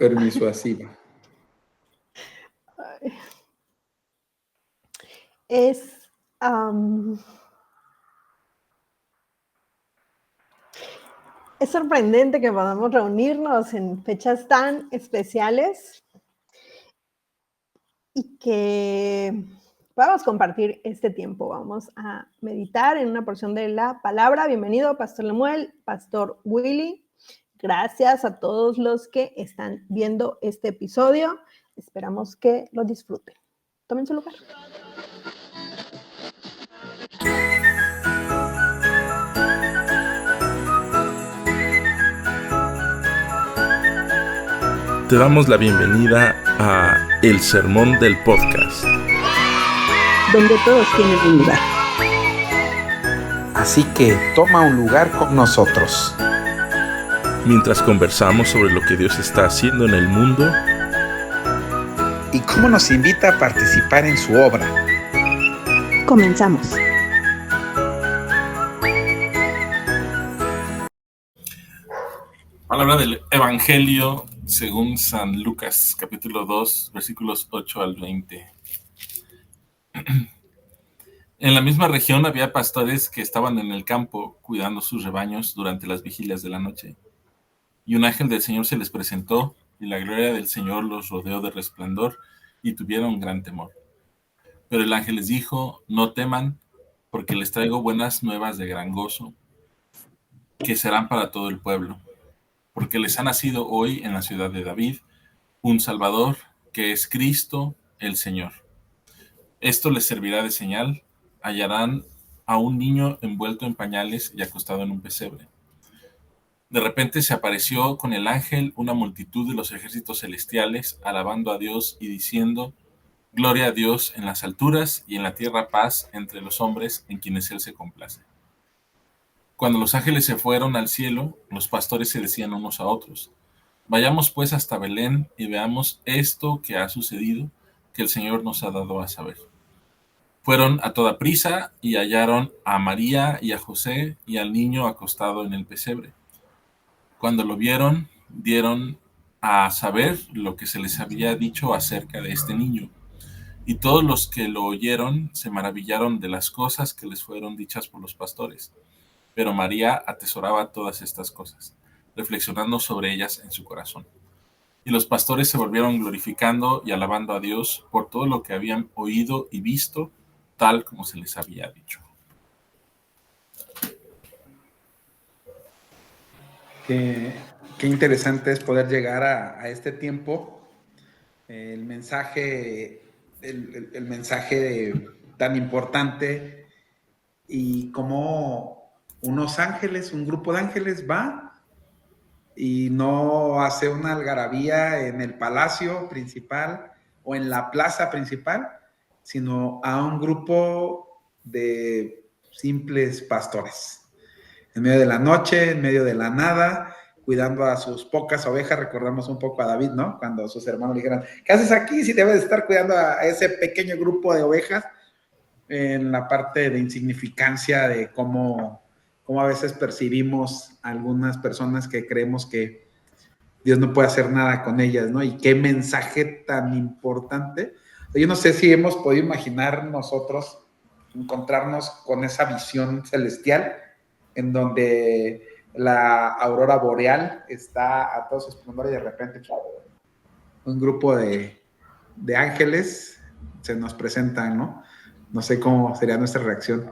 permisuasiva. Es sorprendente que podamos reunirnos en fechas tan especiales y que podamos compartir este tiempo. Vamos a meditar en una porción de la palabra. Bienvenido, Pastor Lemuel, Pastor Willy. Gracias a todos los que están viendo este episodio. Esperamos que lo disfruten. Tomen su lugar. Te damos la bienvenida a El Sermón del Podcast, donde todos tienen un lugar. Así que toma un lugar con nosotros. mientras conversamos sobre lo que Dios está haciendo en el mundo Y cómo nos invita a participar en su obra. Comenzamos. Palabra del Evangelio según San Lucas, capítulo 2, versículos 8 al 20. En la misma región había pastores que estaban en el campo cuidando sus rebaños durante las vigilias de la noche. Y un ángel del Señor se les presentó, y la gloria del Señor los rodeó de resplandor, y tuvieron gran temor. Pero el ángel les dijo: no teman, porque les traigo buenas nuevas de gran gozo, que serán para todo el pueblo. Porque les ha nacido hoy en la ciudad de David un Salvador, que es Cristo el Señor. Esto les servirá de señal: hallarán a un niño envuelto en pañales y acostado en un pesebre. De repente se apareció con el ángel una multitud de los ejércitos celestiales, alabando a Dios y diciendo: gloria a Dios en las alturas, y en la tierra paz entre los hombres en quienes Él se complace. Cuando los ángeles se fueron al cielo, los pastores se decían unos a otros: vayamos pues hasta Belén y veamos esto que ha sucedido, que el Señor nos ha dado a saber. Fueron a toda prisa y hallaron a María y a José y al niño acostado en el pesebre. Cuando lo vieron, dieron a saber lo que se les había dicho acerca de este niño. Y todos los que lo oyeron se maravillaron de las cosas que les fueron dichas por los pastores. Pero María atesoraba todas estas cosas, reflexionando sobre ellas en su corazón. Y los pastores se volvieron glorificando y alabando a Dios por todo lo que habían oído y visto, tal como se les había dicho. Qué interesante es poder llegar a este tiempo. El mensaje tan importante, y como unos ángeles, un grupo de ángeles va y no hace una algarabía en el palacio principal o en la plaza principal, sino a un grupo de simples pastores. En medio de la noche, en medio de la nada, cuidando a sus pocas ovejas. Recordamos un poco a David, ¿no? Cuando sus hermanos le dijeron: ¿qué haces aquí si debes estar cuidando a ese pequeño grupo de ovejas? En la parte de insignificancia de cómo a veces percibimos a algunas personas que creemos que Dios no puede hacer nada con ellas, ¿no? Y qué mensaje tan importante. Yo no sé si hemos podido imaginar nosotros encontrarnos con esa visión celestial en donde la aurora boreal está a todo su esplendor y de repente un grupo de ángeles se nos presentan, ¿no? No sé cómo sería nuestra reacción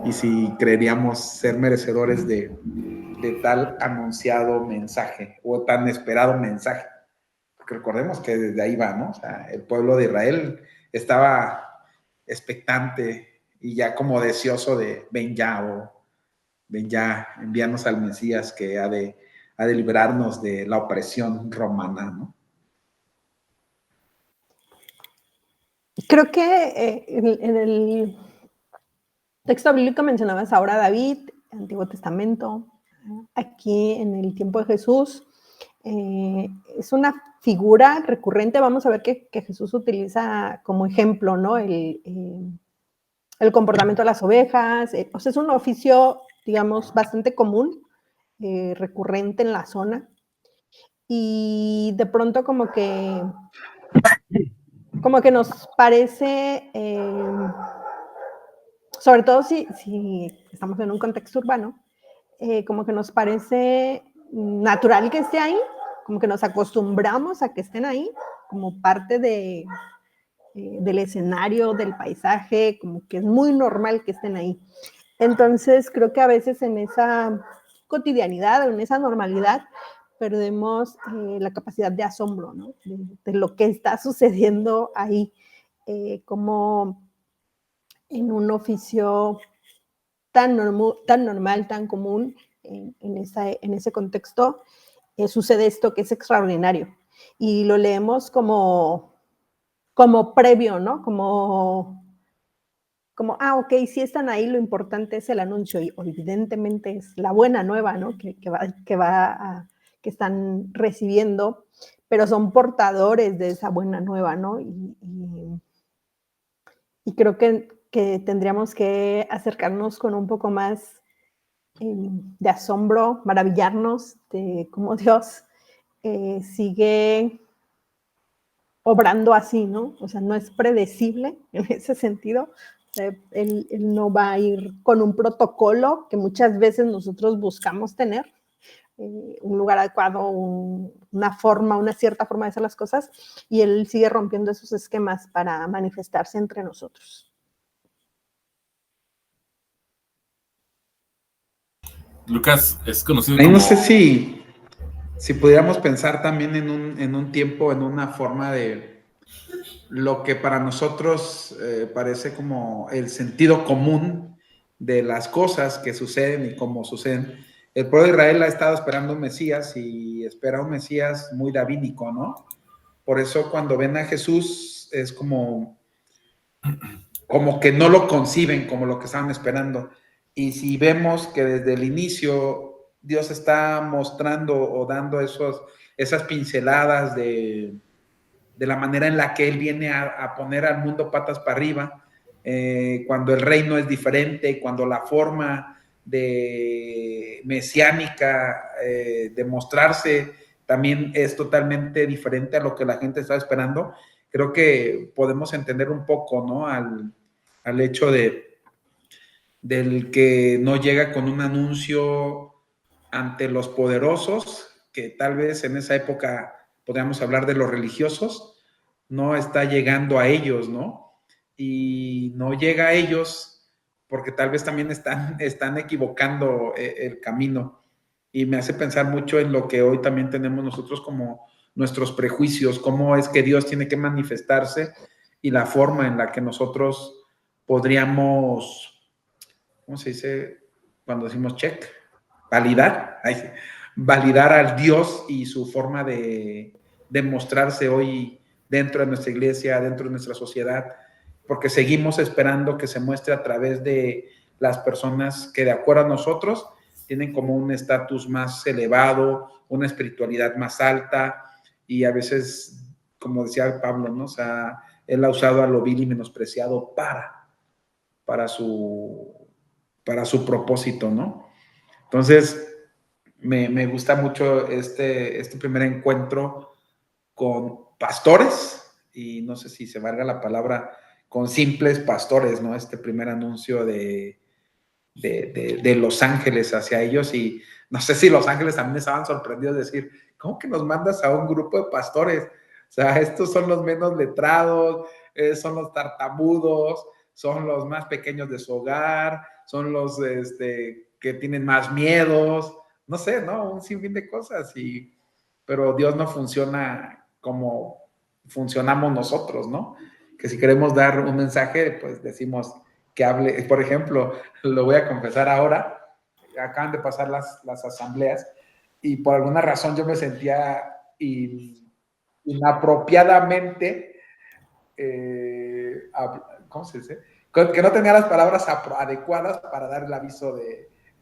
y si creeríamos ser merecedores de tal anunciado mensaje o tan esperado mensaje. Porque recordemos que desde ahí va, ¿no? O sea, el pueblo de Israel estaba expectante y ya como deseoso de ven ya, envíanos al Mesías que ha de librarnos de la opresión romana, ¿no? Creo que en el texto bíblico mencionabas ahora a David, Antiguo Testamento. Aquí en el tiempo de Jesús es una figura recurrente. Vamos a ver que Jesús utiliza como ejemplo, ¿no? El comportamiento de las ovejas. O sea, es un oficio, digamos, bastante común, recurrente en la zona. y de pronto como que nos parece, sobre todo si estamos en un contexto urbano, como que nos parece natural que esté ahí, como que nos acostumbramos a que estén ahí, como parte del escenario, del paisaje, como que es muy normal que estén ahí. Entonces, creo que a veces en esa cotidianidad, en esa normalidad, perdemos la capacidad de asombro, ¿no? De lo que está sucediendo ahí, como en un oficio tan normal, tan común, en ese contexto, sucede esto que es extraordinario. Y lo leemos como previo, ¿no? Como, ok, sí están ahí, lo importante es el anuncio, y evidentemente es la buena nueva, ¿no? Que están recibiendo, pero son portadores de esa buena nueva, ¿no? Y creo que tendríamos que acercarnos con un poco más de asombro, maravillarnos de cómo Dios sigue obrando así, ¿no? O sea, no es predecible en ese sentido. O sea, él no va a ir con un protocolo que muchas veces nosotros buscamos tener, un lugar adecuado, una cierta forma de hacer las cosas, y él sigue rompiendo esos esquemas para manifestarse entre nosotros. Lucas es conocido Ahí como... no sé si pudiéramos pensar también en un tiempo, en una forma de lo que para nosotros parece como el sentido común de las cosas que suceden y cómo suceden. El pueblo de Israel ha estado esperando un Mesías y espera un Mesías muy davídico, ¿no? Por eso cuando ven a Jesús es como que no lo conciben como lo que estaban esperando. Y si vemos que desde el inicio Dios está mostrando o dando esas pinceladas de la manera en la que Él viene a poner al mundo patas para arriba, cuando el reino es diferente, cuando la forma de mesiánica de mostrarse también es totalmente diferente a lo que la gente está esperando, creo que podemos entender un poco, ¿no? Al hecho del que no llega con un anuncio ante los poderosos, que tal vez en esa época podríamos hablar de los religiosos, no está llegando a ellos, ¿no? Y no llega a ellos porque tal vez también están equivocando el camino. Y me hace pensar mucho en lo que hoy también tenemos nosotros como nuestros prejuicios, cómo es que Dios tiene que manifestarse y la forma en la que nosotros podríamos, ¿cómo se dice cuando decimos check? Validar, validar al Dios y su forma de mostrarse hoy dentro de nuestra iglesia, dentro de nuestra sociedad, porque seguimos esperando que se muestre a través de las personas que de acuerdo a nosotros tienen como un estatus más elevado, una espiritualidad más alta, y a veces, como decía Pablo, ¿no? O sea, él ha usado a lo vil y menospreciado para su propósito, ¿no? Entonces, me gusta mucho este primer encuentro con pastores, y no sé si se valga la palabra, con simples pastores, ¿no? Este primer anuncio de Los Ángeles hacia ellos, y no sé si Los Ángeles también estaban sorprendidos de decir, ¿cómo que nos mandas a un grupo de pastores? O sea, estos son los menos letrados, son los tartamudos, son los más pequeños de su hogar, son los que tienen más miedos, no sé, ¿no? Un sinfín de cosas, pero Dios no funciona como funcionamos nosotros, ¿no? Que si queremos dar un mensaje, pues decimos que hable, por ejemplo, lo voy a confesar ahora, acaban de pasar las asambleas y por alguna razón yo me sentía inapropiadamente, ¿cómo se dice? Que no tenía las palabras adecuadas para dar el aviso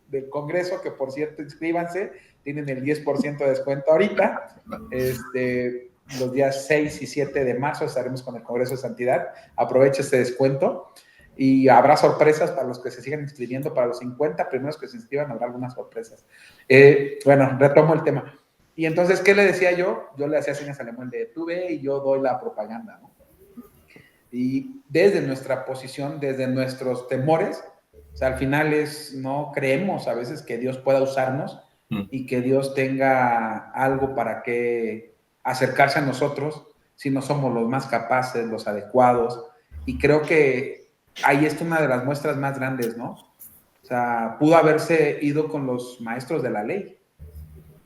del Congreso, que por cierto, inscríbanse, tienen el 10% de descuento ahorita, los días 6 y 7 de marzo estaremos con el Congreso de Santidad, aprovecha este descuento y habrá sorpresas para los que se sigan inscribiendo, para los 50 primeros que se inscriban habrá algunas sorpresas. Bueno, retomo el tema. Y entonces, ¿qué le decía yo? Yo le hacía señas a Lemuel de tú ve y yo doy la propaganda, ¿no? Y desde nuestra posición, desde nuestros temores, o sea, al final no creemos a veces que Dios pueda usarnos y que Dios tenga algo para que acercarse a nosotros si no somos los más capaces, los adecuados. Y creo que ahí está una de las muestras más grandes, ¿no? O sea, pudo haberse ido con los maestros de la ley,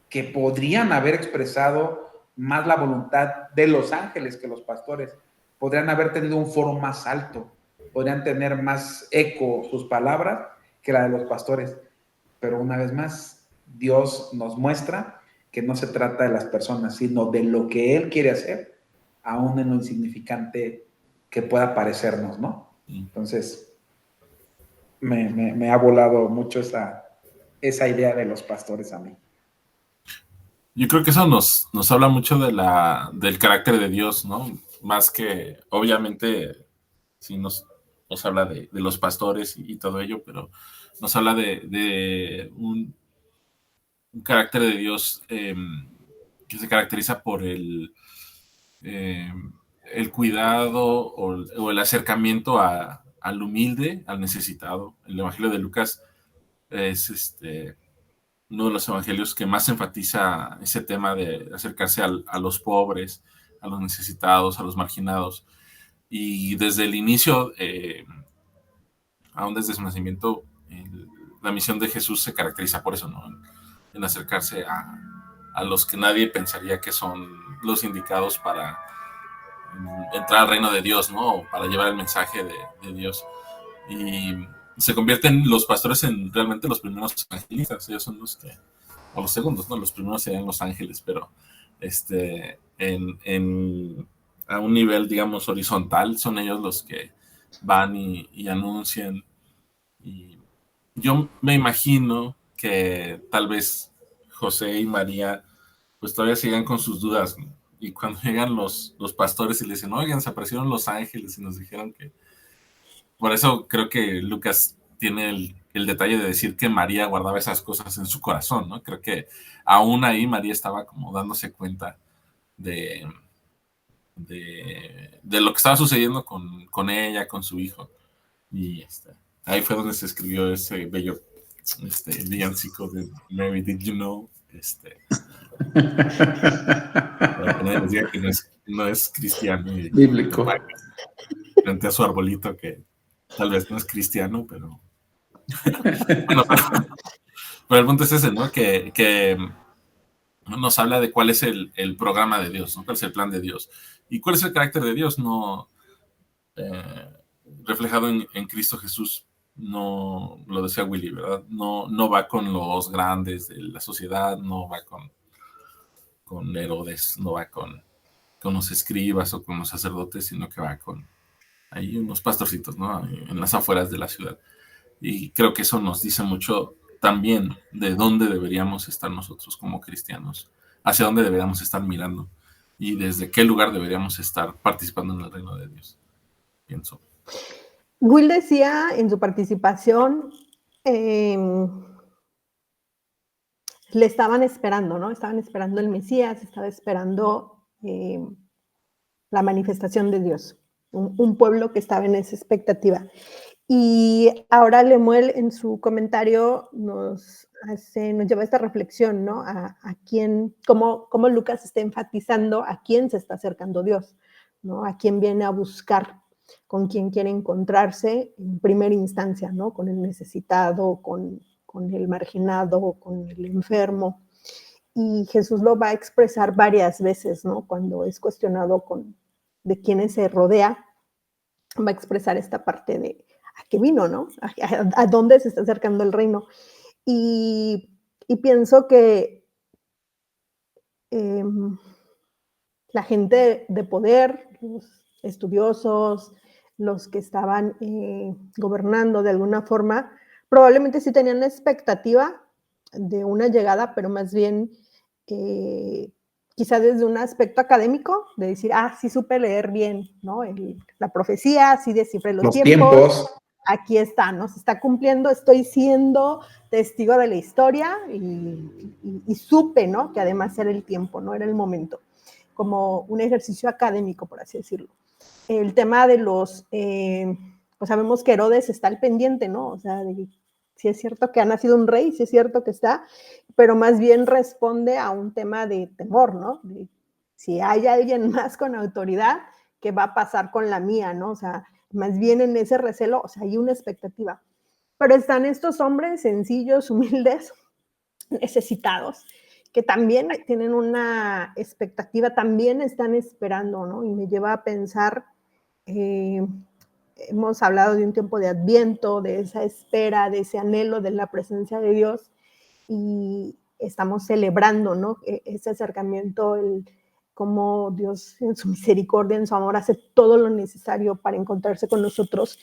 que podrían haber expresado más la voluntad de los ángeles que los pastores, podrían haber tenido un foro más alto, podrían tener más eco sus palabras que la de los pastores. Pero una vez más, Dios nos muestra que no se trata de las personas, sino de lo que Él quiere hacer, aún en lo insignificante que pueda parecernos, ¿no? Entonces, me ha volado mucho esa idea de los pastores a mí. Yo creo que eso nos habla mucho del carácter de Dios, ¿no? Más que, obviamente, sí nos habla de los pastores y todo ello, pero nos habla de un carácter de Dios que se caracteriza por el cuidado o el acercamiento al humilde, al necesitado. El Evangelio de Lucas es uno de los evangelios que más enfatiza ese tema de acercarse a los pobres, a los necesitados, a los marginados. Y desde el inicio, aún desde su nacimiento, la misión de Jesús se caracteriza por eso, ¿no? En acercarse a los que nadie pensaría que son los indicados para entrar al reino de Dios, ¿no? Para llevar el mensaje de Dios. Y se convierten los pastores en realmente los primeros evangelistas. Ellos son los que, o los segundos, ¿no? Los primeros serían los ángeles, pero a un nivel, digamos, horizontal, son ellos los que van y anuncian. Y yo me imagino que tal vez José y María pues todavía sigan con sus dudas, ¿no? Y cuando llegan los pastores y le dicen, oigan, se aparecieron los ángeles y nos dijeron que... Por eso creo que Lucas tiene el detalle de decir que María guardaba esas cosas en su corazón, ¿no? Creo que aún ahí María estaba como dándose cuenta de lo que estaba sucediendo con ella, con su hijo. Y ahí fue donde se escribió ese bello villancico de Mary, Did You Know? Para que nadie les diga que no es cristiano. Bíblico. Frente a su arbolito, que tal vez no es cristiano, pero... bueno, pero el punto es ese, ¿no? Que nos habla de cuál es el programa de Dios, ¿no? Cuál es el plan de Dios. Y cuál es el carácter de Dios, no reflejado en Cristo Jesús. No, lo decía Willy, ¿verdad? No va con los grandes de la sociedad, no va con Herodes, no va con los escribas o con los sacerdotes, sino que va con ahí unos pastorcitos, ¿no? En las afueras de la ciudad. Y creo que eso nos dice mucho también de dónde deberíamos estar nosotros como cristianos, hacia dónde deberíamos estar mirando y desde qué lugar deberíamos estar participando en el reino de Dios, pienso. Will decía en su participación, le estaban esperando, ¿no? Estaban esperando el Mesías, estaba esperando la manifestación de Dios, un pueblo que estaba en esa expectativa. Y ahora Lemuel en su comentario nos lleva a esta reflexión, ¿no? A quién, cómo Lucas está enfatizando a quién se está acercando Dios, ¿no? A quién viene a buscar, con quién quiere encontrarse en primera instancia, ¿no? Con el necesitado, con el marginado, con el enfermo. Y Jesús lo va a expresar varias veces, ¿no? Cuando es cuestionado de quiénes se rodea, va a expresar esta parte de a qué vino, ¿no? A dónde se está acercando el reino. Y pienso que la gente de poder, los estudiosos, los que estaban gobernando de alguna forma, probablemente sí tenían la expectativa de una llegada, pero más bien quizá desde un aspecto académico, de decir, sí supe leer bien, ¿no? La profecía, sí descifré los tiempos. aquí está, ¿no? Se está cumpliendo, estoy siendo testigo de la historia y supe, ¿no? Que además era el tiempo, no era el momento, como un ejercicio académico, por así decirlo. El tema de los, pues sabemos que Herodes está al pendiente, ¿no? O sea, si es cierto que ha nacido un rey, si es cierto que está, pero más bien responde a un tema de temor, ¿no? De, si hay alguien más con autoridad, ¿qué va a pasar con la mía, ¿no? O sea, más bien en ese recelo, o sea, hay una expectativa. Pero están estos hombres sencillos, humildes, necesitados, que también tienen una expectativa, también están esperando, ¿no? Y me lleva a pensar, hemos hablado de un tiempo de Adviento, de esa espera, de ese anhelo de la presencia de Dios, y estamos celebrando, ¿no? Ese acercamiento, cómo Dios en su misericordia, en su amor, hace todo lo necesario para encontrarse con nosotros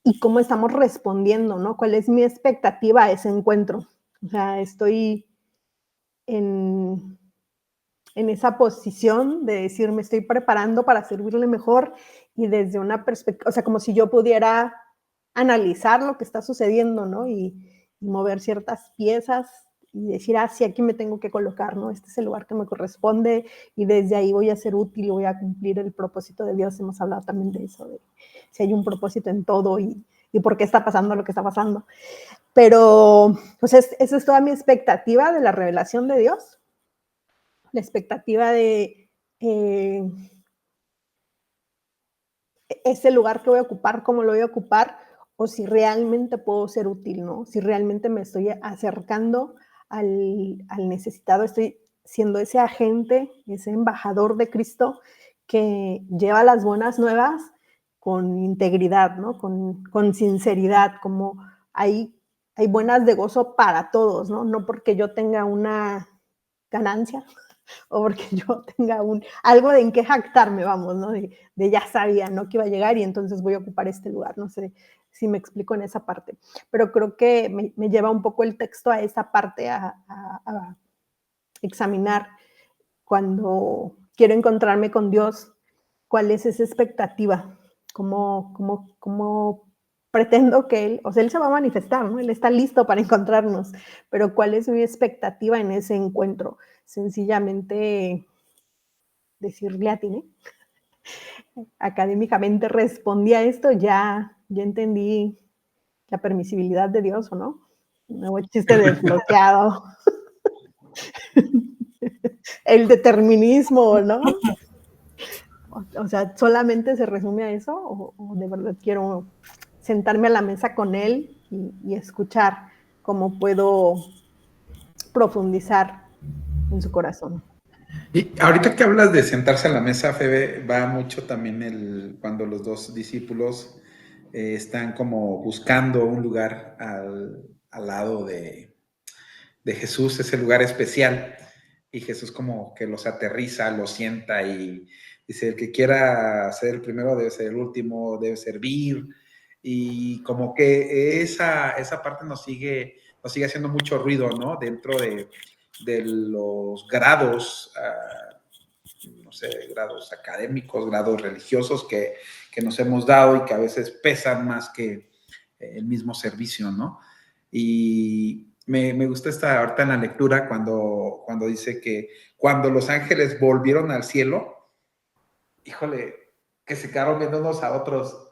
y cómo estamos respondiendo, ¿no? ¿Cuál es mi expectativa a ese encuentro? O sea, estoy en esa posición de decir, me estoy preparando para servirle mejor y desde una perspectiva, o sea, como si yo pudiera analizar lo que está sucediendo, ¿no? Y mover ciertas piezas y decir, sí, aquí me tengo que colocar, ¿no? Este es el lugar que me corresponde y desde ahí voy a ser útil y voy a cumplir el propósito de Dios. Hemos hablado también de eso, de si hay un propósito en todo y por qué está pasando lo que está pasando. Pero, pues, esa es toda mi expectativa de la revelación de Dios. La expectativa de ese lugar que voy a ocupar, cómo lo voy a ocupar, o si realmente puedo ser útil, ¿no? Si realmente me estoy acercando al necesitado, estoy siendo ese agente, ese embajador de Cristo que lleva las buenas nuevas con integridad, ¿no? Con sinceridad, como hay buenas de gozo para todos, ¿no? No porque yo tenga una ganancia, o porque yo tenga algo de en qué jactarme, vamos, ¿no? De ya sabía, ¿no? Que iba a llegar y entonces voy a ocupar este lugar, no sé si me explico en esa parte, pero creo que me lleva un poco el texto a esa parte, a examinar cuando quiero encontrarme con Dios, cuál es esa expectativa, cómo pretendo que Él, o sea, Él se va a manifestar, ¿no? Él está listo para encontrarnos, pero cuál es mi expectativa en ese encuentro. Sencillamente decirle a ti, académicamente respondí a esto, ya entendí la permisibilidad de Dios, ¿o no? Un nuevo chiste desbloqueado. El determinismo, ¿no? O sea, ¿solamente se resume a eso? ¿O de verdad quiero sentarme a la mesa con él y escuchar cómo puedo profundizar en su corazón? Y ahorita que hablas de sentarse a la mesa, Febe, va mucho también cuando los dos discípulos están como buscando un lugar al lado de Jesús, ese lugar especial, y Jesús como que los aterriza, los sienta y dice, el que quiera ser el primero debe ser el último, debe servir, y como que esa parte nos sigue haciendo mucho ruido, ¿no? Dentro de los grados, no sé, grados académicos, grados religiosos que nos hemos dado y que a veces pesan más que el mismo servicio, ¿no? Y me gusta ahorita en la lectura cuando dice que cuando los ángeles volvieron al cielo, híjole, que se quedaron viendo unos a otros.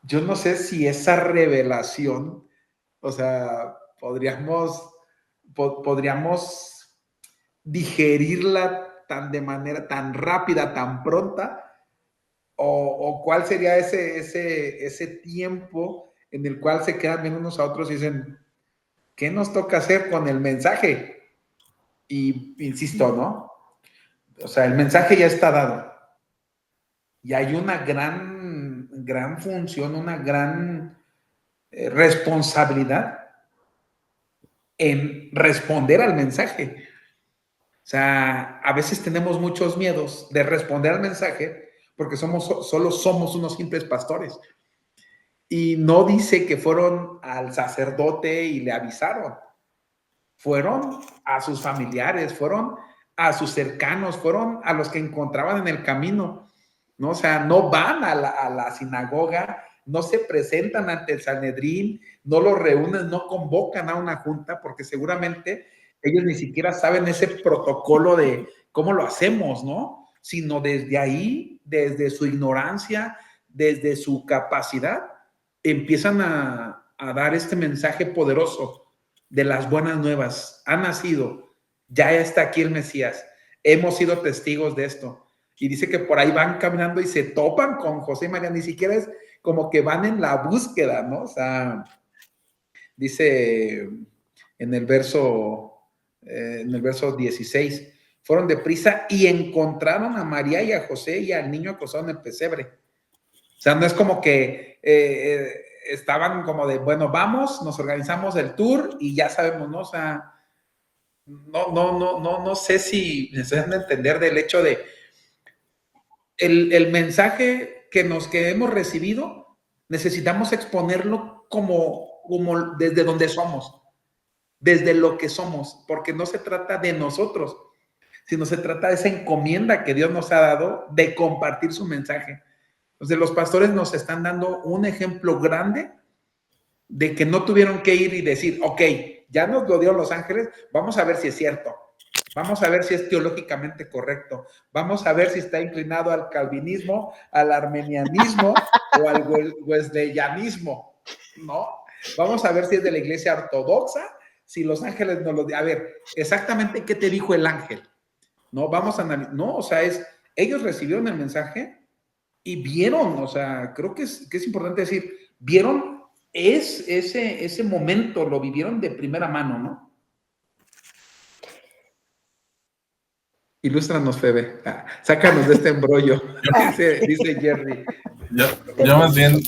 Yo no sé si esa revelación, o sea, podríamos digerirla de manera tan rápida, tan pronta, o cuál sería ese tiempo en el cual se quedan viendo unos a otros y dicen, ¿qué nos toca hacer con el mensaje? Y insisto, ¿no? O sea, el mensaje ya está dado. Y hay una gran función, una gran responsabilidad en responder al mensaje. O sea, a veces tenemos muchos miedos de responder al mensaje porque solo somos unos simples pastores. Y no dice que fueron al sacerdote y le avisaron. Fueron a sus familiares, fueron a sus cercanos, fueron a los que encontraban en el camino, ¿no? O sea, no van a la sinagoga no se presentan ante el Sanedrín, no los reúnen, no convocan a una junta, porque seguramente ellos ni siquiera saben ese protocolo de cómo lo hacemos, ¿no? Sino desde ahí, desde su ignorancia, desde su capacidad, empiezan a dar este mensaje poderoso de las buenas nuevas. Ha nacido, ya está aquí el Mesías, hemos sido testigos de esto. Y dice que por ahí van caminando y se topan con José y María, ni siquiera es como que van en la búsqueda, ¿no? O sea, dice en el verso 16, fueron deprisa y encontraron a María y a José y al niño acostado en el pesebre. O sea, no es como que estaban como de, bueno, vamos, nos organizamos el tour y ya sabemos, ¿no? O sea, no sé si me están a entender del hecho de el mensaje que hemos recibido, necesitamos exponerlo como desde donde somos, desde lo que somos, porque no se trata de nosotros, sino se trata de esa encomienda que Dios nos ha dado de compartir su mensaje. Entonces, los pastores nos están dando un ejemplo grande de que no tuvieron que ir y decir, ok, ya nos lo dio Los Ángeles, vamos a ver si es cierto, vamos a ver si es teológicamente correcto, vamos a ver si está inclinado al calvinismo, al armenianismo o al wesleyanismo, ¿no? Vamos a ver si es de la iglesia ortodoxa, si Los Ángeles nos lo... A ver, exactamente qué te dijo el ángel, ¿no? Vamos a analizar, no, o sea, ellos recibieron el mensaje y vieron, o sea, creo que es importante decir, vieron ese momento, lo vivieron de primera mano, ¿no? Ilústranos, Febe. Sácanos de este embrollo, dice Jerry. Yo más bien,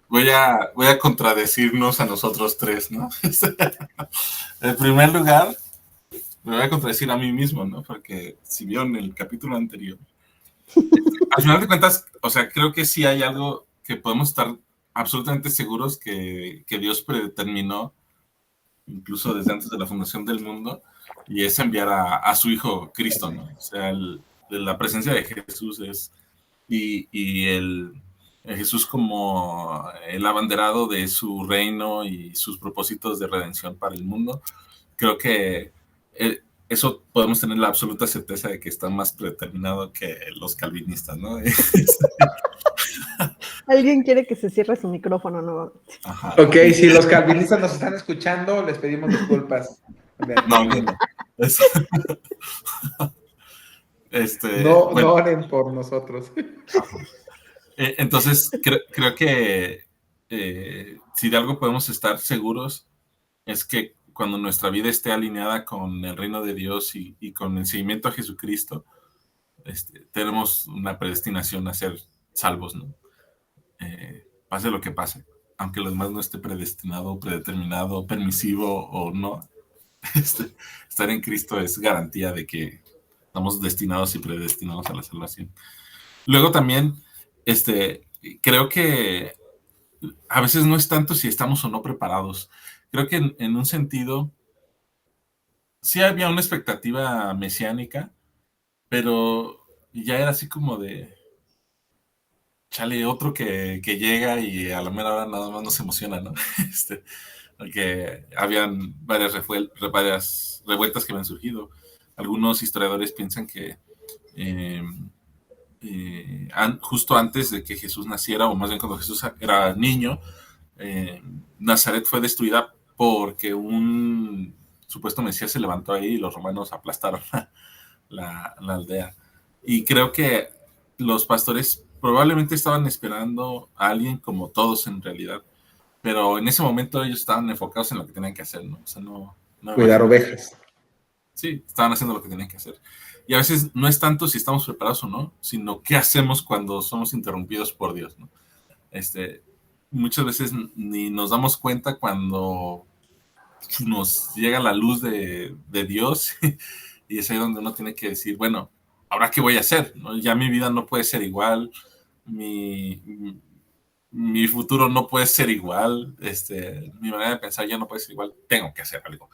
voy a contradecirnos a nosotros tres, ¿no? En primer lugar, me voy a contradecir a mí mismo, ¿no? Porque si vieron el capítulo anterior, al final de cuentas, o sea, creo que sí hay algo que podemos estar absolutamente seguros que Dios predeterminó, incluso desde antes de la fundación del mundo, y es enviar a su Hijo Cristo, ¿no? O sea, la presencia de Jesús es, y el Jesús como el abanderado de su reino y sus propósitos de redención para el mundo. Creo que eso podemos tener la absoluta certeza de que está más predeterminado que los calvinistas, ¿no? Alguien quiere que se cierre su micrófono, ¿no? Ajá. Ok, si los calvinistas nos están escuchando, les pedimos disculpas. No. No oren por nosotros. Entonces, creo que si de algo podemos estar seguros es que cuando nuestra vida esté alineada con el reino de Dios y con el seguimiento a Jesucristo, tenemos una predestinación a ser salvos, ¿no? Pase lo que pase, aunque lo demás no esté predestinado, predeterminado, permisivo o no, estar en Cristo es garantía de que estamos destinados y predestinados a la salvación. Luego también, creo que a veces no es tanto si estamos o no preparados. Creo que en un sentido sí había una expectativa mesiánica, pero ya era así como de chale, otro que llega y a la mera hora nada más nos emociona, ¿no? Porque habían varias revueltas que habían surgido. Algunos historiadores piensan que justo antes de que Jesús naciera, o más bien cuando Jesús era niño, Nazaret fue destruida porque un supuesto Mesías se levantó ahí y los romanos aplastaron la aldea. Y creo que los pastores probablemente estaban esperando a alguien como todos en realidad, pero en ese momento ellos estaban enfocados en lo que tenían que hacer, ¿no? O sea, no cuidar ovejas. Sí, estaban haciendo lo que tenían que hacer. Y a veces no es tanto si estamos preparados o no, sino qué hacemos cuando somos interrumpidos por Dios, ¿no? Muchas veces ni nos damos cuenta cuando nos llega la luz de Dios y es ahí donde uno tiene que decir, bueno, ¿ahora qué voy a hacer? ¿No? Ya mi vida no puede ser igual, mi futuro no puede ser igual, mi manera de pensar ya no puede ser igual, tengo que hacer algo.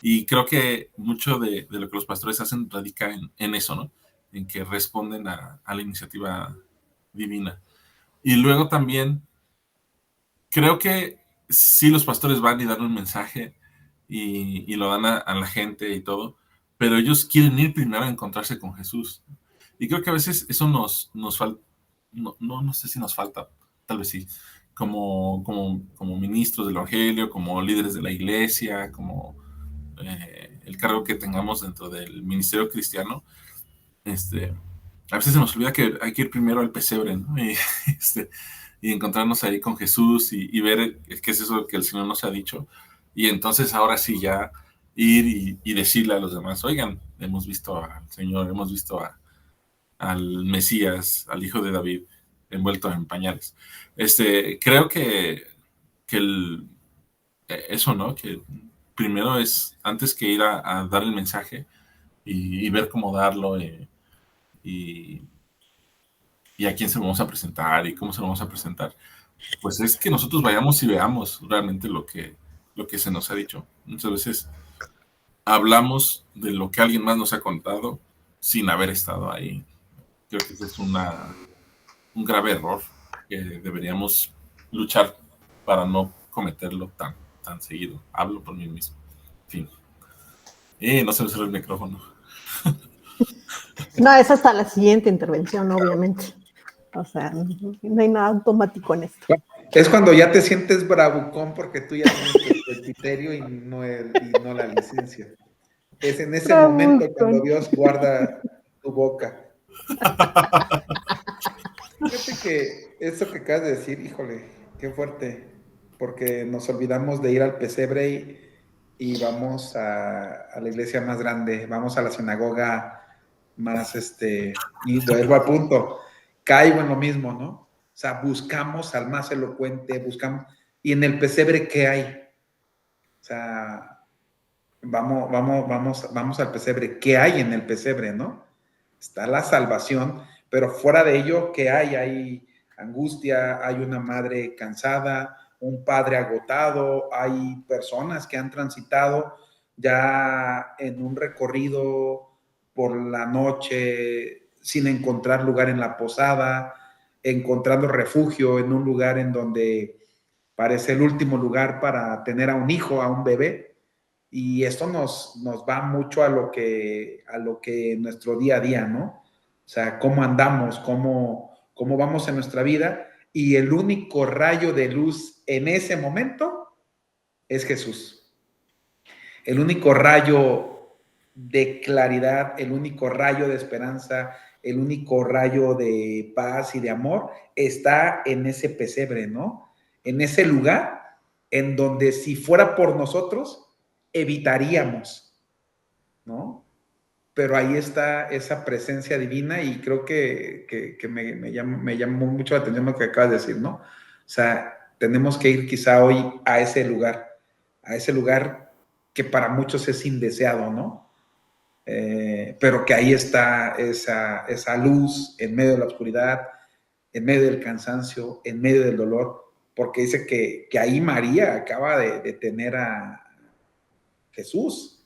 Y creo que mucho de lo que los pastores hacen radica en eso, ¿no? En que responden a la iniciativa divina. Y luego también creo que sí los pastores van y dan un mensaje y lo dan a la gente y todo, pero ellos quieren ir primero a encontrarse con Jesús. Y creo que a veces eso nos falta, no sé si nos falta, tal vez sí, como ministros del Evangelio, como líderes de la iglesia, como el cargo que tengamos dentro del ministerio cristiano. A veces se nos olvida que hay que ir primero al pesebre, ¿no? Y encontrarnos ahí con Jesús y ver qué es eso que el Señor nos ha dicho. Y entonces ahora sí ya ir y decirle a los demás, oigan, hemos visto al Señor, hemos visto al Mesías, al Hijo de David, envuelto en pañales. Creo que eso, ¿no? Que primero es, antes que ir a dar el mensaje y ver cómo darlo y, y a quién se lo vamos a presentar y cómo se lo vamos a presentar, pues es que nosotros vayamos y veamos realmente lo que se nos ha dicho. Muchas veces hablamos de lo que alguien más nos ha contado sin haber estado ahí. Creo que ese es un grave error que deberíamos luchar para no cometerlo tan seguido. Hablo por mí mismo. En fin. No se me cerró el micrófono. No, es hasta la siguiente intervención, obviamente. O sea, no hay nada automático en esto. Es cuando ya te sientes bravucón porque tú ya tienes tu presbiterio y no la licencia. Es en ese momento cuando Dios guarda tu boca. Fíjate que eso que acabas de decir, híjole, qué fuerte, porque nos olvidamos de ir al pesebre y vamos a la iglesia más grande, vamos a la sinagoga más, y vuelvo al punto, caigo en lo mismo, ¿no? O sea, buscamos al más elocuente, buscamos, y en el pesebre, ¿qué hay? O sea, vamos al pesebre, ¿qué hay en el pesebre, no? Está la salvación, pero fuera de ello, ¿qué hay? Hay angustia, hay una madre cansada, un padre agotado, hay personas que han transitado ya en un recorrido por la noche sin encontrar lugar en la posada, encontrando refugio en un lugar en donde parece el último lugar para tener a un hijo, a un bebé. Y esto nos va mucho a lo que nuestro día a día, ¿no? O sea, cómo andamos, cómo vamos en nuestra vida. Y el único rayo de luz en ese momento es Jesús. El único rayo de claridad, el único rayo de esperanza, el único rayo de paz y de amor está en ese pesebre, ¿no? En ese lugar en donde si fuera por nosotros, evitaríamos, ¿no? Pero ahí está esa presencia divina y creo que me llamó mucho la atención lo que acabas de decir, ¿no? O sea, tenemos que ir quizá hoy a ese lugar que para muchos es indeseado, ¿no? Pero que ahí está esa luz en medio de la oscuridad, en medio del cansancio, en medio del dolor, porque dice que ahí María acaba de tener a Jesús.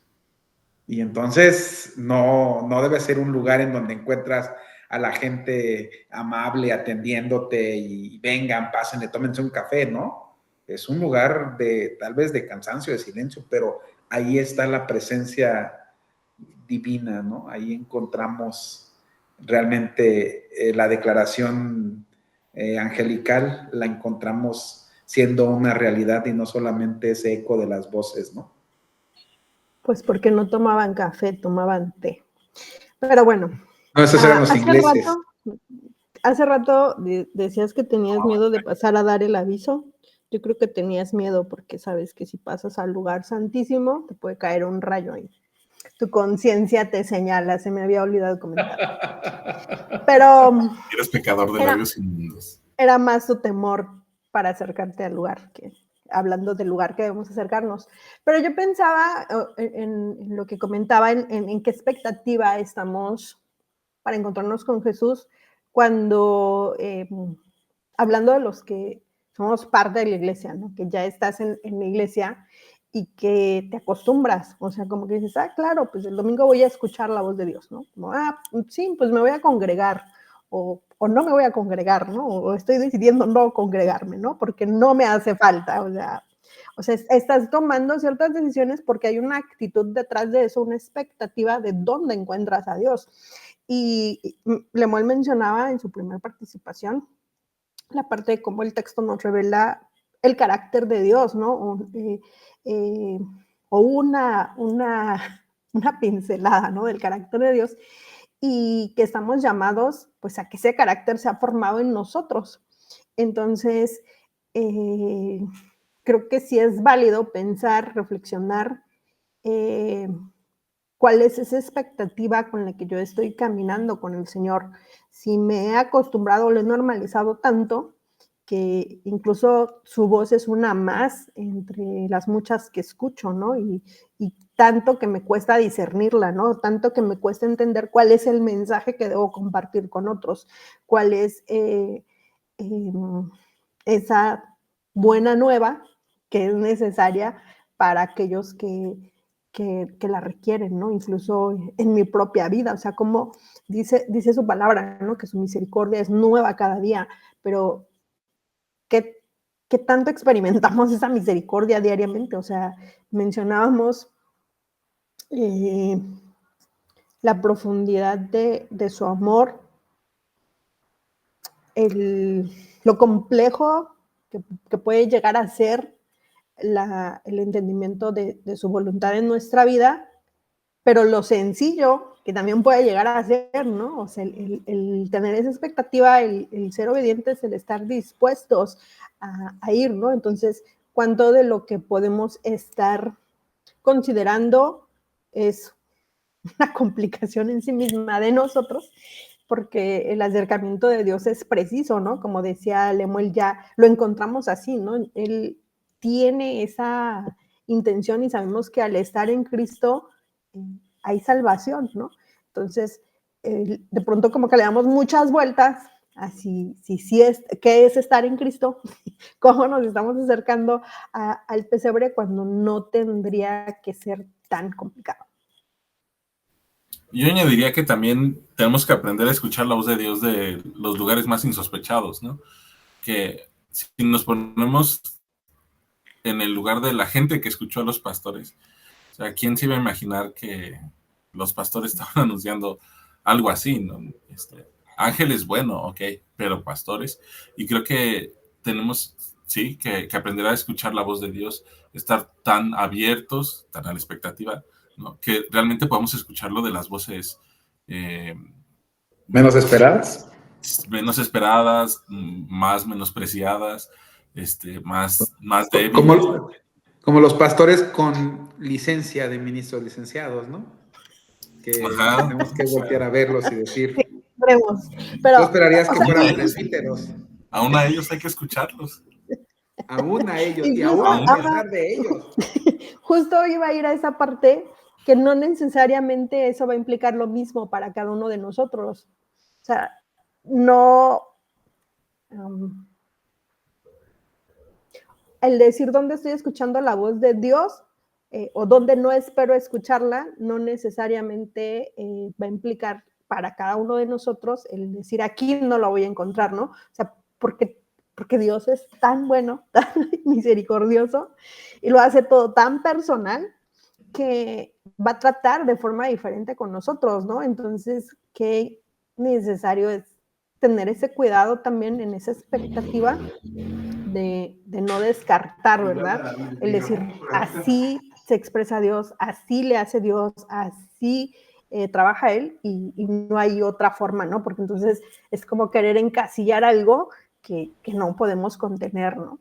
Y entonces no debe ser un lugar en donde encuentras a la gente amable atendiéndote y vengan, pásenle, tómense un café, ¿no? Es un lugar tal vez de cansancio, de silencio, pero ahí está la presencia divina, ¿no? Ahí encontramos realmente la declaración angelical, la encontramos siendo una realidad y no solamente ese eco de las voces, ¿no? Pues porque no tomaban café, tomaban té. Pero bueno. No, esos eran los ingleses. Hace rato decías que tenías miedo de pasar a dar el aviso. Yo creo que tenías miedo porque sabes que si pasas al lugar santísimo, te puede caer un rayo ahí. Tu conciencia te señala, se me había olvidado comentar. Pero eres pecador de labios inmundos. Era más tu temor para acercarte al lugar, que hablando del lugar que debemos acercarnos. Pero yo pensaba en lo que comentaba, en qué expectativa estamos para encontrarnos con Jesús cuando, hablando de los que somos parte de la iglesia, ¿no? Que ya estás en la iglesia y que te acostumbras, o sea, como que dices, claro, pues el domingo voy a escuchar la voz de Dios, ¿no? Como, sí, pues me voy a congregar, o no me voy a congregar, ¿no? O estoy decidiendo no congregarme, ¿no? Porque no me hace falta, o sea, estás tomando ciertas decisiones porque hay una actitud detrás de eso, una expectativa de dónde encuentras a Dios. Y Lemuel mencionaba en su primera participación la parte de cómo el texto nos revela el carácter de Dios, ¿no? O una pincelada, ¿no? Del carácter de Dios, y que estamos llamados, pues, a que ese carácter sea formado en nosotros. Entonces, creo que sí es válido pensar, reflexionar, cuál es esa expectativa con la que yo estoy caminando con el Señor. Si me he acostumbrado, lo he normalizado tanto, que incluso su voz es una más entre las muchas que escucho, ¿no? Y tanto que me cuesta discernirla, ¿no? Tanto que me cuesta entender cuál es el mensaje que debo compartir con otros, cuál es esa buena nueva que es necesaria para aquellos que la requieren, ¿no? Incluso en mi propia vida, o sea, como dice su palabra, ¿no? Que su misericordia es nueva cada día, pero ¿qué tanto experimentamos esa misericordia diariamente? O sea, mencionábamos la profundidad de su amor, lo complejo que puede llegar a ser el entendimiento de su voluntad en nuestra vida, pero lo sencillo que también puede llegar a ser, ¿no? O sea, el tener esa expectativa, el ser obedientes, el estar dispuestos a ir, ¿no? Entonces, ¿cuánto de lo que podemos estar considerando es una complicación en sí misma de nosotros? Porque el acercamiento de Dios es preciso, ¿no? Como decía Lemuel, ya lo encontramos así, ¿no? Él tiene esa intención y sabemos que al estar en Cristo hay salvación, ¿no? Entonces, de pronto como que le damos muchas vueltas así, sí es, ¿qué es estar en Cristo? ¿Cómo nos estamos acercando al pesebre cuando no tendría que ser tan complicado? Yo añadiría que también tenemos que aprender a escuchar la voz de Dios de los lugares más insospechados, ¿no? Que si nos ponemos en el lugar de la gente que escuchó a los pastores, o sea, ¿quién se iba a imaginar que los pastores estaban anunciando algo así, ¿no? Ángeles, bueno, ok, pero pastores. Y creo que tenemos, sí, que aprender a escuchar la voz de Dios, estar tan abiertos, tan a la expectativa, ¿no? Que realmente podamos escucharlo de las voces ¿Menos esperadas? menos esperadas, más menospreciadas, más débiles. Como los pastores con licencia de ministros licenciados, ¿no? Que Ajá. tenemos que voltear a verlos y decir, pero, tú esperarías que o sea, fueran presbíteros. Aún a ellos hay que escucharlos. Aún a ellos, y incluso, aún a pesar de ellos. Justo iba a ir a esa parte que no necesariamente eso va a implicar lo mismo para cada uno de nosotros. O sea, no... el decir dónde estoy escuchando la voz de Dios o dónde no espero escucharla, no necesariamente va a implicar para cada uno de nosotros el decir aquí no lo voy a encontrar, ¿no? O sea, porque Dios es tan bueno, tan misericordioso y lo hace todo tan personal que va a tratar de forma diferente con nosotros, ¿no? Entonces, qué necesario es tener ese cuidado también en esa expectativa de no descartar, ¿verdad? El decir, así se expresa Dios, así le hace Dios, así trabaja Él y no hay otra forma, ¿no? Porque entonces es como querer encasillar algo que no podemos contener, ¿no?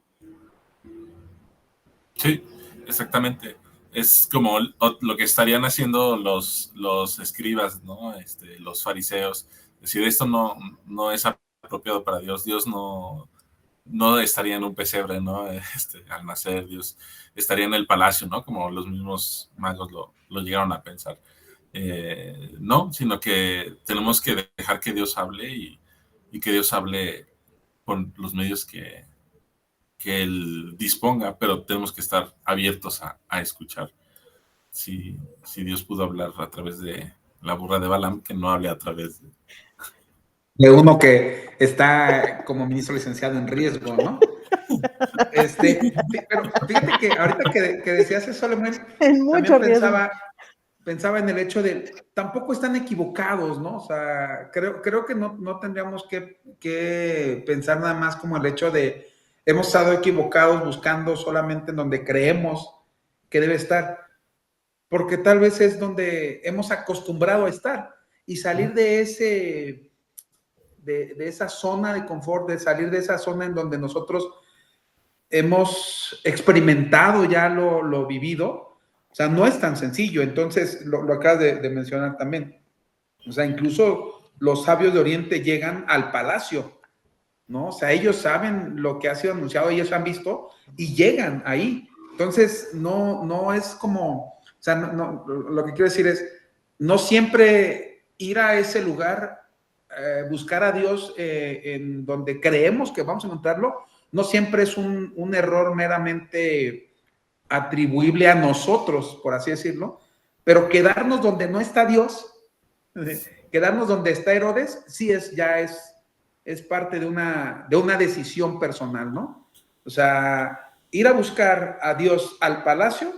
Sí, exactamente. Es como lo que estarían haciendo los escribas, ¿no? Los fariseos. Decir, esto no es apropiado para Dios. Dios no estaría en un pesebre, ¿no? Al nacer, Dios estaría en el palacio, ¿no? Como los mismos magos lo llegaron a pensar. No, sino que tenemos que dejar que Dios hable y que Dios hable con los medios que Él disponga, pero tenemos que estar abiertos a escuchar. Si Dios pudo hablar a través de la burra de Balaam, que no hable a través de uno que está como ministro licenciado en riesgo, ¿no? Pero fíjate que ahorita que decías eso, Lemuel, En mucho también riesgo. pensaba en el hecho de, tampoco están equivocados, ¿no? O sea, creo que no tendríamos que pensar nada más como el hecho de, hemos estado equivocados buscando solamente en donde creemos que debe estar, porque tal vez es donde hemos acostumbrado a estar, y salir de esa zona de confort, de salir de esa zona en donde nosotros hemos experimentado ya lo vivido, o sea, no es tan sencillo. Entonces, lo acabas de mencionar también. O sea, incluso los sabios de Oriente llegan al palacio, ¿no? O sea, ellos saben lo que ha sido anunciado, ellos han visto y llegan ahí. Entonces, no es como, o sea, lo que quiero decir es, no siempre ir a ese lugar, buscar a Dios en donde creemos que vamos a encontrarlo, no siempre es un error meramente atribuible a nosotros, por así decirlo, pero quedarnos donde no está Dios, quedarnos donde está Herodes, sí es parte de una decisión personal, ¿no? O sea, ir a buscar a Dios al palacio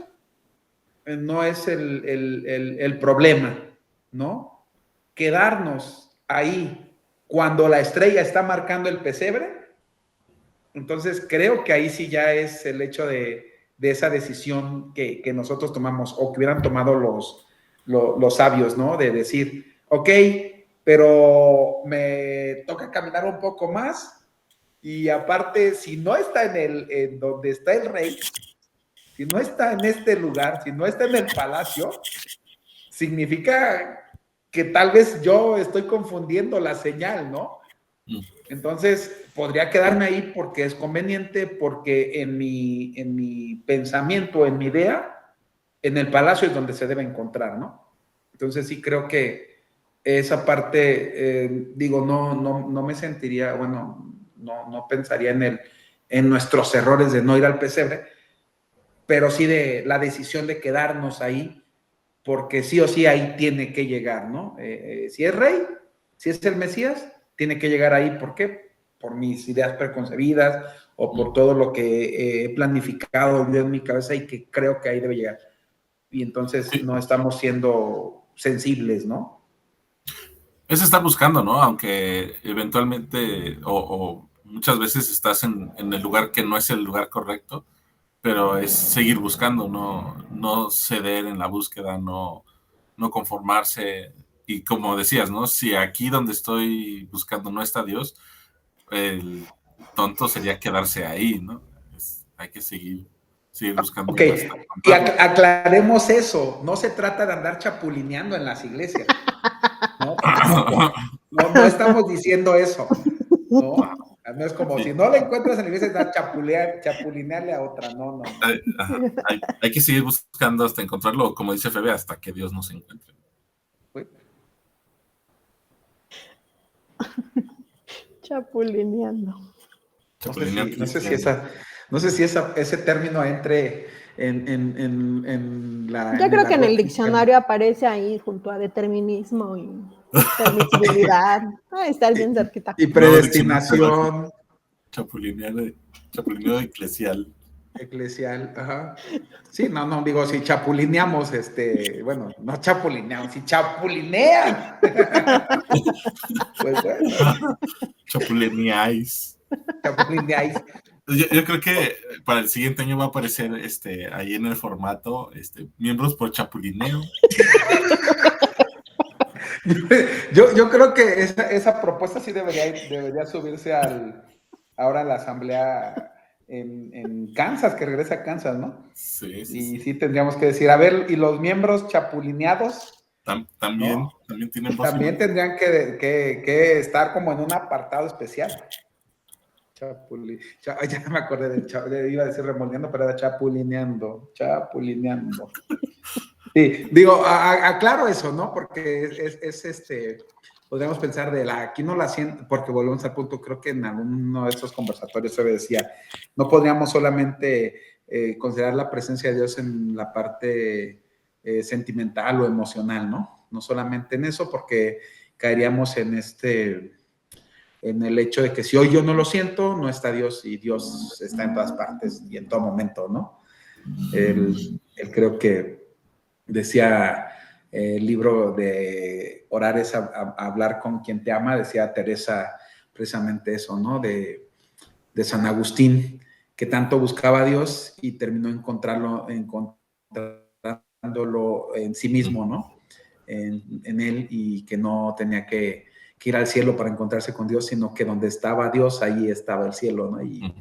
no es el problema, ¿no? Quedarnos ahí cuando la estrella está marcando el pesebre, entonces creo que ahí sí ya es el hecho de esa decisión que nosotros tomamos o que hubieran tomado los sabios, ¿no? De decir, ok, pero me toca caminar un poco más y aparte, si no está en donde está el rey, si no está en este lugar, si no está en el palacio, significa que tal vez yo estoy confundiendo la señal, ¿no? Entonces, podría quedarme ahí porque es conveniente, porque en mi pensamiento, en mi idea, en el palacio es donde se debe encontrar, ¿no? Entonces, sí creo que esa parte, digo, no me sentiría, bueno, no pensaría en nuestros errores de no ir al pesebre, pero sí de la decisión de quedarnos ahí, porque sí o sí ahí tiene que llegar, ¿no? Si es rey, si es el Mesías, tiene que llegar ahí. ¿Por qué? Por mis ideas preconcebidas o por todo lo que he planificado en mi cabeza y que creo que ahí debe llegar. Y entonces no estamos siendo sensibles, ¿no? Es estar buscando, ¿no? Aunque eventualmente o muchas veces estás en el lugar que no es el lugar correcto, pero es seguir buscando, no ceder en la búsqueda, no conformarse. Y como decías, ¿no? Si aquí donde estoy buscando no está Dios, el tonto sería quedarse ahí, ¿no? Hay que seguir buscando Ok, hasta y encontrarlo. aclaremos eso. No se trata de andar chapulineando en las iglesias, ¿no? Tampoco. No estamos diciendo eso, ¿no? No es como Sí, si no la encuentras en la iglesia, da chapulinearle a otra. No. hay que seguir buscando hasta encontrarlo, como dice Febe, hasta que Dios nos encuentre. Chapulineando. Chapulinear No sé cristiano. si ese término entre en Yo el creo que en el argot cristiano. diccionario aparece ahí junto a determinismo y permisibilidad. Ah, está bien cerquita. Y Nuevo diccionario básico. predestinación Chapulineo eclesial. eclesial. Ajá. Sí, no, digo, si chapulineamos, bueno, no chapulineamos, si chapulinean. Pues bueno, Chapulineáis. chapulineáis. Yo creo que para el siguiente año va a aparecer ahí en el formato miembros por chapulineo. Yo creo que esa propuesta sí debería subirse ahora a la asamblea en Kansas, que regresa a Kansas, ¿no? Sí. Y sí tendríamos que decir, a ver, y los miembros chapulineados, También ¿no? tienen voz, También ¿no? tendrían que estar como en un apartado especial. Ya me acordé iba a decir remoldeando, pero era chapulineando. Sí, digo, aclaro eso, ¿no? Porque podríamos pensar aquí no la siento, porque volvemos al punto, creo que en alguno de estos conversatorios se decía, no podríamos solamente considerar la presencia de Dios en la parte sentimental o emocional, ¿no? No solamente en eso, porque caeríamos en el hecho de que si hoy yo no lo siento, no está Dios, y Dios está en todas partes y en todo momento, ¿no? Él creo que decía el libro de Orar es hablar con quien te ama, decía Teresa precisamente eso, ¿no? De San Agustín, que tanto buscaba a Dios y terminó encontrándolo en sí mismo, ¿no? En él, y que no tenía que ir al cielo para encontrarse con Dios, sino que donde estaba Dios, ahí estaba el cielo, ¿no? Y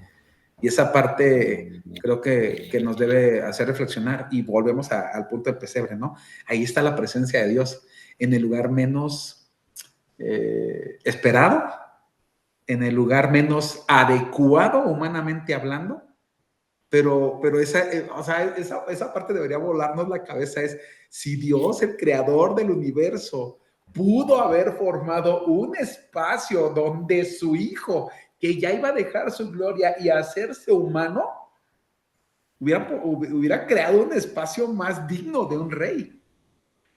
esa parte creo que nos debe hacer reflexionar, y volvemos al punto del pesebre, ¿no? Ahí está la presencia de Dios, en el lugar menos esperado, en el lugar menos adecuado humanamente hablando, pero esa parte debería volarnos la cabeza. Es, si Dios, el creador del universo, pudo haber formado un espacio donde su hijo, que ya iba a dejar su gloria y hacerse humano, hubiera creado un espacio más digno de un rey,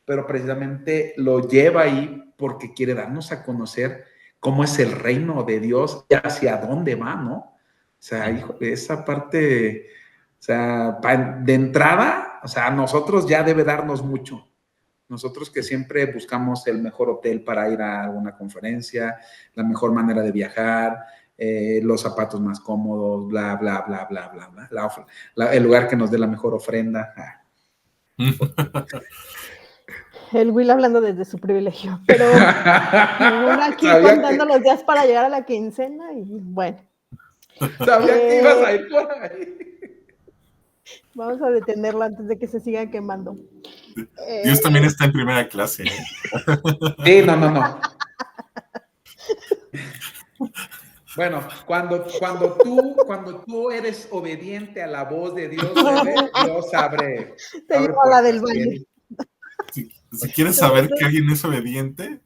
pero precisamente lo lleva ahí porque quiere darnos a conocer cómo es el reino de Dios y hacia dónde va, ¿no? O sea, híjole, esa parte, o sea, de entrada, o sea, a nosotros ya debe darnos mucho. Nosotros que siempre buscamos el mejor hotel para ir a alguna conferencia, la mejor manera de viajar, los zapatos más cómodos, bla, bla, bla, bla, bla, bla, el lugar que nos dé la mejor ofrenda. El Will hablando desde su privilegio, pero uno aquí contando los días para llegar a la quincena y bueno. Sabía que ibas a ir por ahí. Vamos a detenerlo antes de que se siga quemando. Dios también está en primera clase. Sí, no. Bueno, cuando tú eres obediente a la voz de Dios, Dios abre. Te digo a la del baile. Si quieres saber que alguien es obediente,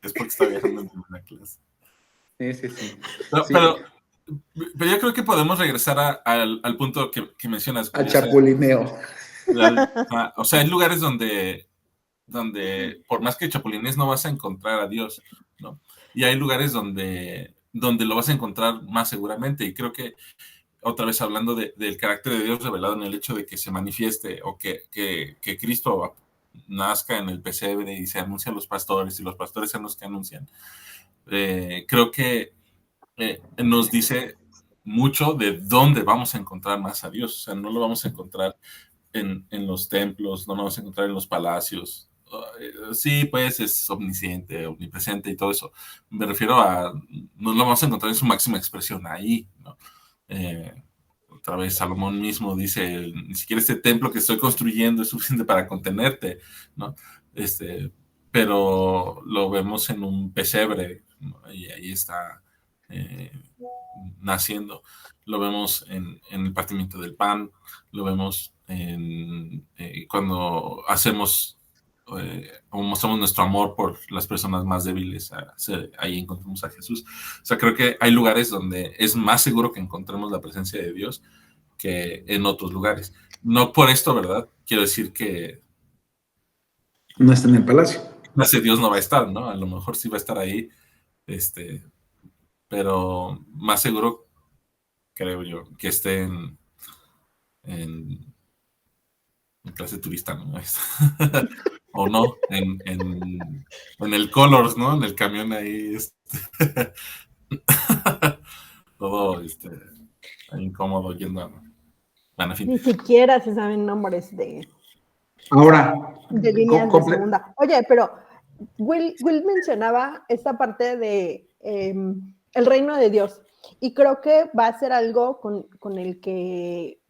es porque está viajando en primera clase. Sí. Pero yo creo que podemos regresar al punto que mencionas. Al chapulineo. O sea, hay lugares donde por más que chapulines no vas a encontrar a Dios, ¿no? Y hay lugares donde lo vas a encontrar más seguramente. Y creo que, otra vez hablando del carácter de Dios revelado en el hecho de que se manifieste, o que Cristo nazca en el pesebre y se anuncia a los pastores, y los pastores sean los que anuncian, creo que nos dice mucho de dónde vamos a encontrar más a Dios. O sea, no lo vamos a encontrar en los templos, no lo vamos a encontrar en los palacios. Sí, pues es omnisciente, omnipresente y todo eso. Me refiero a, no lo vamos a encontrar en su máxima expresión ahí, ¿no? Otra vez Salomón mismo dice, ni siquiera este templo que estoy construyendo es suficiente para contenerte, ¿no? Pero lo vemos en un pesebre, ¿no? Y ahí está naciendo. Lo vemos en el partimiento del pan, lo vemos cuando hacemos o mostramos nuestro amor por las personas más débiles. Ahí encontramos a Jesús. O sea, creo que hay lugares donde es más seguro que encontremos la presencia de Dios que en otros lugares. No por esto, ¿verdad? Quiero decir que no está en el palacio. Ese Dios no va a estar, ¿no? A lo mejor sí va a estar ahí, pero más seguro, creo yo, que esté en clase turista, ¿no? O no, en el Colors, ¿no? En el camión ahí, todo incómodo yendo a... Bueno, en fin. Ni siquiera se saben nombres de líneas de segunda. Oye, pero Will mencionaba esta parte de el reino de Dios, y creo que va a ser algo con el que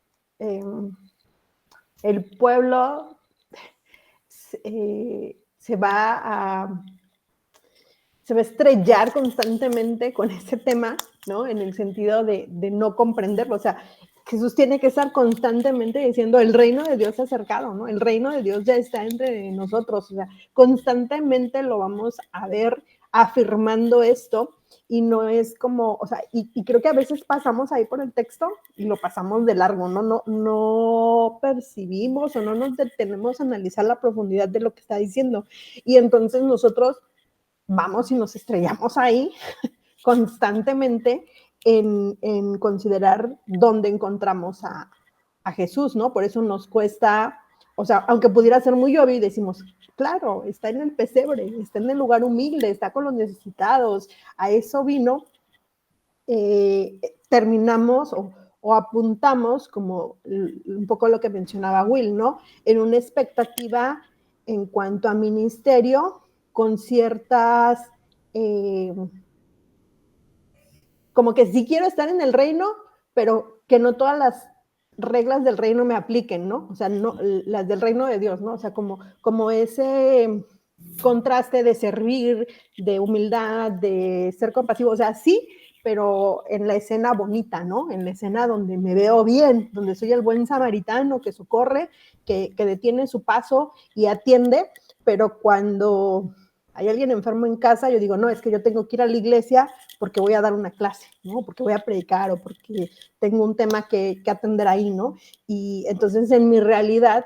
el pueblo se va a estrellar constantemente con ese tema, ¿no? En el sentido de no comprenderlo. O sea, Jesús tiene que estar constantemente diciendo, el reino de Dios se ha acercado, ¿no? El reino de Dios ya está entre nosotros. O sea, constantemente lo vamos a ver afirmando esto, y no es como, o sea, y creo que a veces pasamos ahí por el texto y lo pasamos de largo, ¿no? No percibimos o no nos detenemos a analizar la profundidad de lo que está diciendo. Y entonces nosotros vamos y nos estrellamos ahí constantemente en considerar dónde encontramos a Jesús, ¿no? Por eso nos cuesta, o sea, aunque pudiera ser muy obvio y decimos, claro, está en el pesebre, está en el lugar humilde, está con los necesitados, a eso vino, terminamos o apuntamos, como un poco lo que mencionaba Will, ¿no? En una expectativa en cuanto a ministerio con ciertas, como que sí quiero estar en el reino, pero que no todas las reglas del reino me apliquen, ¿no? O sea, no, las del reino de Dios, ¿no? O sea, como ese contraste de servir, de humildad, de ser compasivo, o sea, sí, pero en la escena bonita, ¿no? En la escena donde me veo bien, donde soy el buen samaritano que socorre, que detiene su paso y atiende, pero cuando hay alguien enfermo en casa, yo digo, no, es que yo tengo que ir a la iglesia porque voy a dar una clase, ¿no? Porque voy a predicar o porque tengo un tema que atender ahí, ¿no? Y entonces en mi realidad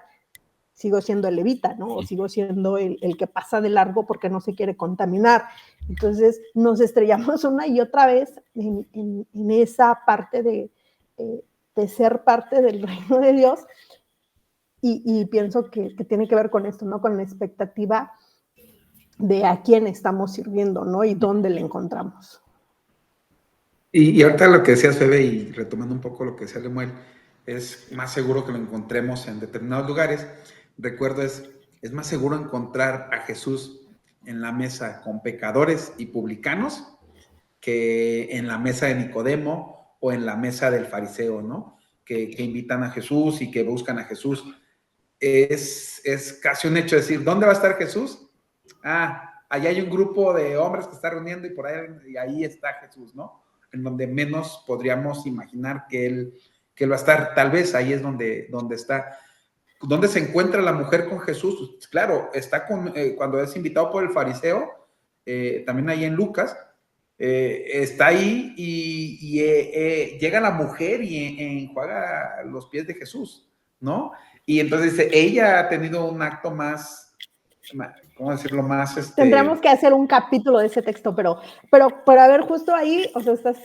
sigo siendo el levita, ¿no? O sigo siendo el que pasa de largo porque no se quiere contaminar. Entonces nos estrellamos una y otra vez en esa parte de ser parte del reino de Dios y pienso que tiene que ver con esto, ¿no? Con la expectativa de a quién estamos sirviendo, ¿no? Y dónde le encontramos. Y ahorita lo que decías, Febe, y retomando un poco lo que decía Lemuel, es más seguro que lo encontremos en determinados lugares. Recuerdo, es más seguro encontrar a Jesús en la mesa con pecadores y publicanos que en la mesa de Nicodemo o en la mesa del fariseo, ¿no? Que invitan a Jesús y que buscan a Jesús. Es casi un hecho decir, ¿dónde va a estar Jesús? Allá hay un grupo de hombres que está reuniendo y ahí está Jesús, ¿no? En donde menos podríamos imaginar que él va a estar. Tal vez ahí es donde está. ¿Dónde se encuentra la mujer con Jesús? Pues, claro, está cuando es invitado por el fariseo, también ahí en Lucas, está ahí y llega la mujer y enjuaga los pies de Jesús, ¿no? Y entonces dice, ella ha tenido un acto más, ¿cómo decirlo? Más Tendremos que hacer un capítulo de ese texto, pero a ver, justo ahí, o sea, estás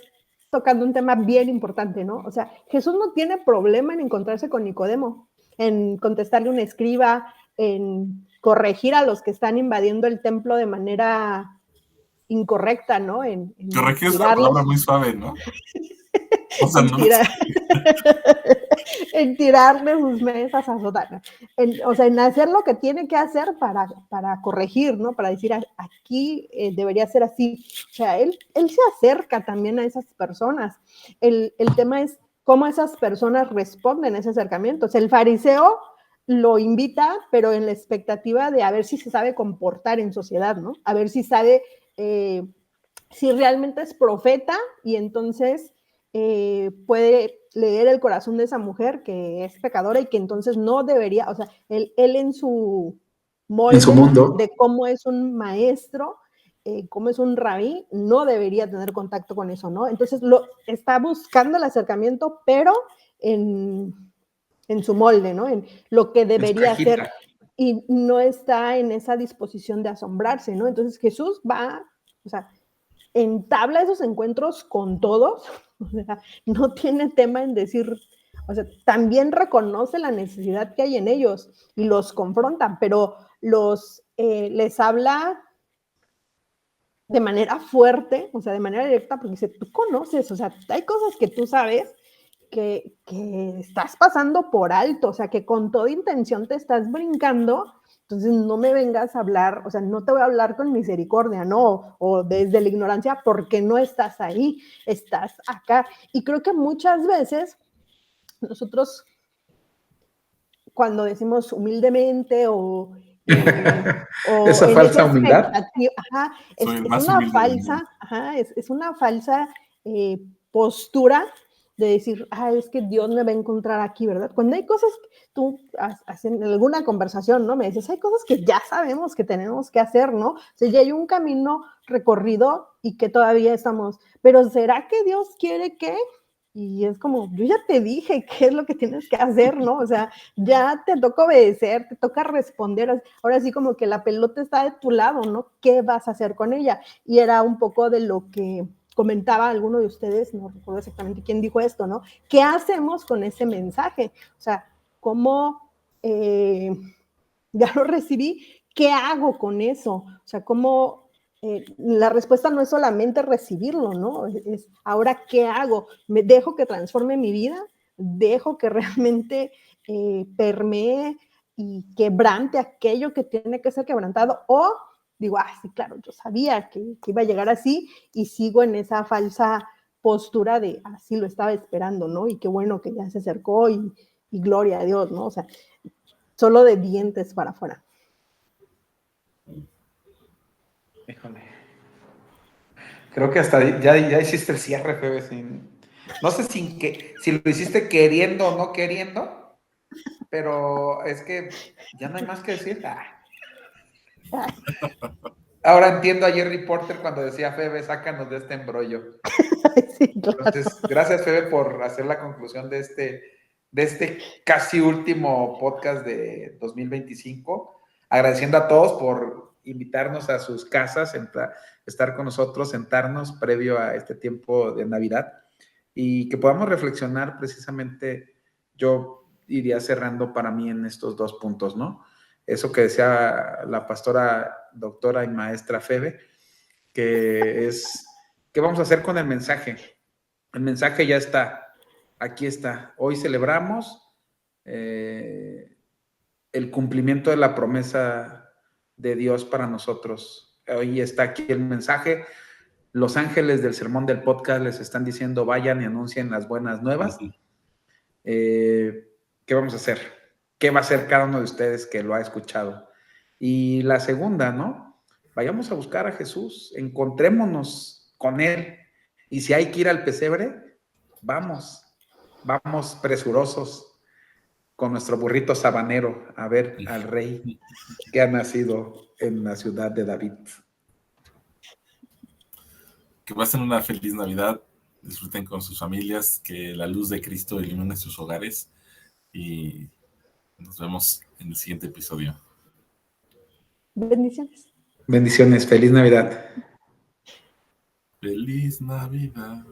tocando un tema bien importante, ¿no? O sea, Jesús no tiene problema en encontrarse con Nicodemo, en contestarle un escriba, en corregir a los que están invadiendo el templo de manera incorrecta, ¿no? Corregir es una palabra muy suave, ¿no? O sea, en tirarle sus mesas a Sotana. O sea, en hacer lo que tiene que hacer para corregir, ¿no? Para decir, aquí debería ser así. O sea, él se acerca también a esas personas. El tema es cómo esas personas responden a ese acercamiento. O sea, el fariseo lo invita, pero en la expectativa de a ver si se sabe comportar en sociedad, ¿no? A ver si sabe si realmente es profeta y entonces puede leer el corazón de esa mujer que es pecadora y que entonces no debería, o sea, él en su molde, en su mundo, de cómo es un maestro, cómo es un rabí, no debería tener contacto con eso, ¿no? Entonces está buscando el acercamiento, pero en su molde, ¿no? En lo que debería hacer y no está en esa disposición de asombrarse, ¿no? Entonces Jesús va, o sea, entabla esos encuentros con todos, o sea, no tiene tema en decir, o sea, también reconoce la necesidad que hay en ellos y los confronta, pero les habla de manera fuerte, o sea, de manera directa, porque dice, tú conoces, o sea, hay cosas que tú sabes que estás pasando por alto, o sea, que con toda intención te estás brincando. Entonces no me vengas a hablar, o sea, no te voy a hablar con misericordia, no, o desde la ignorancia, porque no estás ahí, estás acá. Y creo que muchas veces nosotros, cuando decimos humildemente o esa falsa humildad, es una falsa postura de decir, es que Dios me va a encontrar aquí, ¿verdad? Cuando hay cosas, tú en alguna conversación, ¿no? Me dices, hay cosas que ya sabemos que tenemos que hacer, ¿no? O sea, ya hay un camino recorrido y que todavía estamos, pero ¿será que Dios quiere que? Y es como, yo ya te dije qué es lo que tienes que hacer, ¿no? O sea, ya te toca obedecer, te toca responder. Ahora sí como que la pelota está de tu lado, ¿no? ¿Qué vas a hacer con ella? Y era un poco de lo que comentaba alguno de ustedes, no recuerdo exactamente quién dijo esto, ¿no? ¿Qué hacemos con ese mensaje? O sea, ¿cómo ya lo recibí? ¿Qué hago con eso? O sea, ¿cómo? La respuesta no es solamente recibirlo, ¿no? Es ahora, ¿qué hago? ¿Me dejo que transforme mi vida? ¿Dejo que realmente permee y quebrante aquello que tiene que ser quebrantado? O digo, sí, claro, yo sabía que iba a llegar así y sigo en esa falsa postura de así lo estaba esperando, ¿no? Y qué bueno que ya se acercó y gloria a Dios, ¿no? O sea, solo de dientes para afuera. Híjole. Creo que hasta ya hiciste el cierre, Febe. No sé si lo hiciste queriendo o no queriendo, pero es que ya no hay más que decir. Ahora entiendo a Jerry Porter cuando decía, Febe, sácanos de este embrollo. Sí, claro. Entonces, gracias, Febe, por hacer la conclusión de este casi último podcast de 2025. Agradeciendo a todos por invitarnos a sus casas, estar con nosotros, sentarnos previo a este tiempo de Navidad y que podamos reflexionar precisamente, yo iría cerrando para mí en estos 2 puntos, ¿no? Eso que decía la pastora, doctora y maestra Febe, que es, ¿qué vamos a hacer con el mensaje? El mensaje ya está, aquí está. Hoy celebramos el cumplimiento de la promesa de Dios para nosotros. Hoy está aquí el mensaje. Los ángeles del sermón del podcast les están diciendo, vayan y anuncien las buenas nuevas. ¿Qué vamos a hacer? ¿Qué va a hacer cada uno de ustedes que lo ha escuchado? Y la segunda, ¿no? Vayamos a buscar a Jesús, encontrémonos con Él. Y si hay que ir al pesebre, vamos presurosos con nuestro burrito sabanero a ver al rey que ha nacido en la ciudad de David. Que pasen una feliz Navidad, disfruten con sus familias, que la luz de Cristo ilumine sus hogares y nos vemos en el siguiente episodio. Bendiciones. Bendiciones, feliz Navidad. Feliz Navidad.